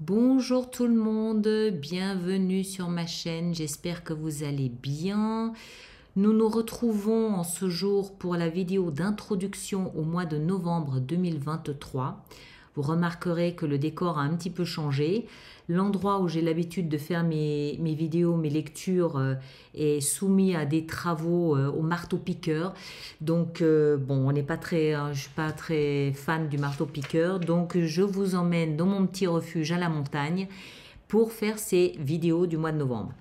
Bonjour tout le monde, bienvenue sur ma chaîne, j'espère que vous allez bien. Nous nous retrouvons en ce jour pour la vidéo d'introduction au mois de novembre 2023. Vous remarquerez que le décor a un petit peu changé. L'endroit où j'ai l'habitude de faire mes vidéos, mes lectures est soumis à des travaux au marteau-piqueur. Donc bon, on n'est pas très, je suis pas très fan du marteau-piqueur. Donc je vous emmène dans mon petit refuge à la montagne pour faire ces vidéos du mois de novembre.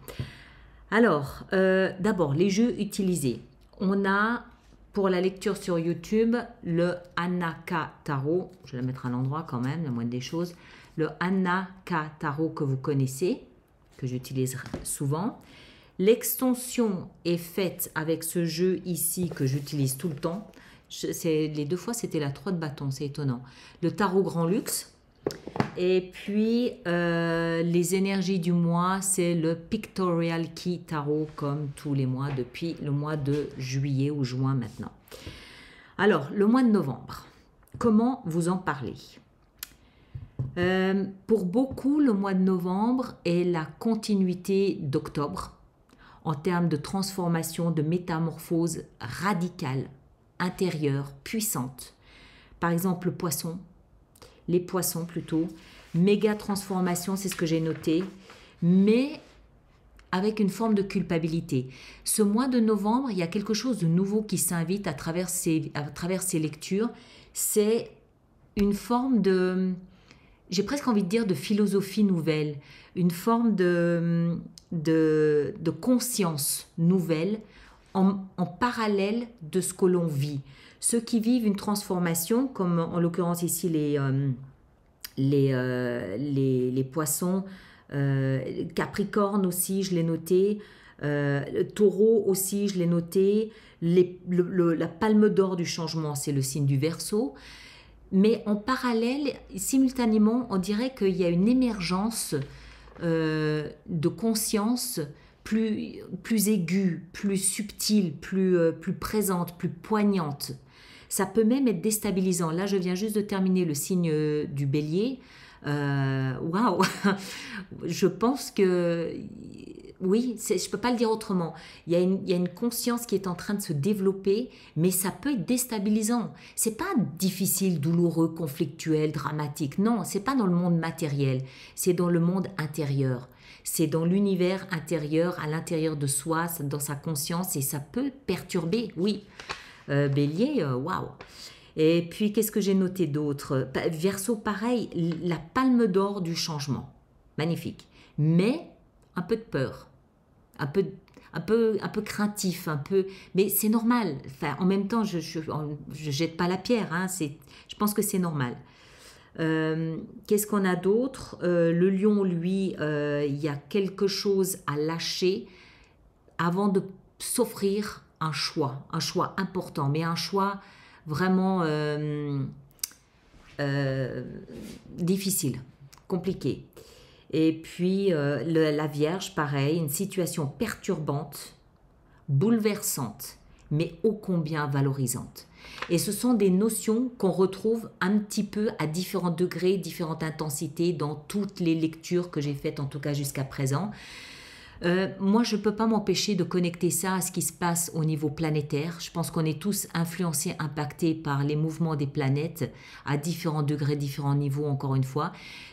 Alors, d'abord, les jeux utilisés. On a, pour la lecture sur YouTube, le Hanaka Tarot. Je vais la mettre à l'endroit quand même, la moindre des choses. Le Hanaka Tarot que vous connaissez, que j'utilise souvent. L'extension est faite avec ce jeu ici que j'utilise tout le temps. Les deux fois, c'était la 3 de bâton, c'est étonnant. Le Tarot Grand Luxe. Et puis, les énergies du mois, c'est le Pictorial Key Tarot, comme tous les mois, depuis le mois de juillet ou juin maintenant. Alors, le mois de novembre, comment vous en parler? Pour beaucoup, le mois de novembre est la continuité d'octobre, en termes de transformation, de métamorphose radicale, intérieure, puissante. Par exemple, le poisson. Les poissons plutôt, méga transformation, c'est ce que j'ai noté, mais avec une forme de culpabilité. Ce mois de novembre, il y a quelque chose de nouveau qui s'invite à travers ces lectures, c'est une forme de, j'ai presque envie de dire de philosophie nouvelle, une forme de conscience nouvelle en parallèle de ce que l'on vit. Ceux qui vivent une transformation, comme en l'occurrence ici les poissons, Capricorne aussi, je l'ai noté, Taureau aussi, je l'ai noté, la palme d'or du changement, c'est le signe du Verseau. Mais en parallèle, simultanément, on dirait qu'il y a une émergence de conscience plus aiguë, plus subtile, plus présente, plus poignante. Ça peut même être déstabilisant. Là, je viens juste de terminer le signe du Bélier. Waouh. Je pense que oui, je ne peux pas le dire autrement. Il y a une conscience qui est en train de se développer, mais ça peut être déstabilisant. C'est pas difficile, douloureux, conflictuel, dramatique. Non, c'est pas dans le monde matériel. C'est dans le monde intérieur. C'est dans l'univers intérieur, à l'intérieur de soi, dans sa conscience, et ça peut perturber, oui. Bélier, waouh. Et puis, qu'est-ce que j'ai noté d'autre? Verseau, pareil, la palme d'or du changement. Magnifique. Mais un peu de peur. Un peu craintif, mais c'est normal. Enfin, en même temps, je jette pas la pierre, hein, je pense que c'est normal. Qu'est-ce qu'on a d'autre? Le lion, lui, il y a quelque chose à lâcher avant de s'offrir un choix important, mais un choix vraiment difficile, compliqué. Et puis la Vierge, pareil, une situation perturbante, bouleversante, mais ô combien valorisante. Et ce sont des notions qu'on retrouve un petit peu à différents degrés, différentes intensités dans toutes les lectures que j'ai faites, en tout cas jusqu'à présent. Moi, je ne peux pas m'empêcher de connecter ça à ce qui se passe au niveau planétaire. Je pense qu'on est tous influencés, impactés par les mouvements des planètes à différents degrés, différents niveaux, encore une fois.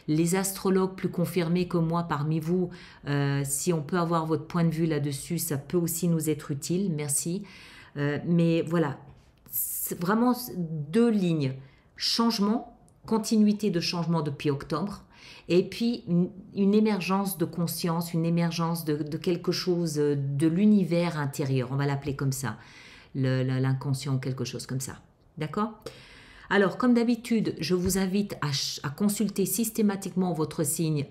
Les astrologues plus confirmés que moi parmi vous, si on peut avoir votre point de vue là-dessus, ça peut aussi nous être utile. Merci. Mais voilà, c'est vraiment deux lignes. Changement, continuité de changement depuis octobre. Et puis une émergence de conscience, une émergence de quelque chose de l'univers intérieur, on va l'appeler comme ça, l'inconscient, quelque chose comme ça. D'accord? Alors, comme d'habitude, je vous invite à consulter systématiquement votre signe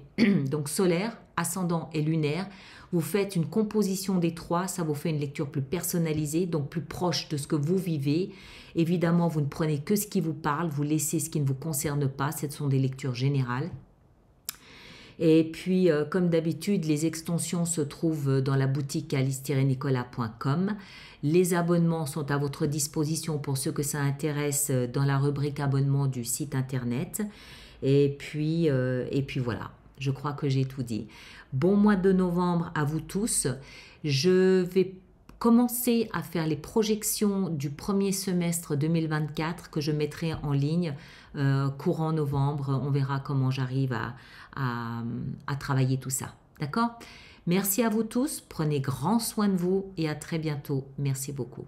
donc solaire, ascendant et lunaire. Vous faites une composition des trois, ça vous fait une lecture plus personnalisée, donc plus proche de ce que vous vivez. Évidemment, vous ne prenez que ce qui vous parle, vous laissez ce qui ne vous concerne pas, ce sont des lectures générales. Et puis, comme d'habitude, les extensions se trouvent dans la boutique alice-nicolas.com. Les abonnements sont à votre disposition pour ceux que ça intéresse dans la rubrique abonnement du site internet. Et puis voilà. je crois que j'ai tout dit. Bon mois de novembre à vous tous. Je vais commencer à faire les projections du premier semestre 2024 que je mettrai en ligne courant novembre. On verra comment j'arrive à travailler tout ça. D'accord? Merci à vous tous. Prenez grand soin de vous et à très bientôt. Merci beaucoup.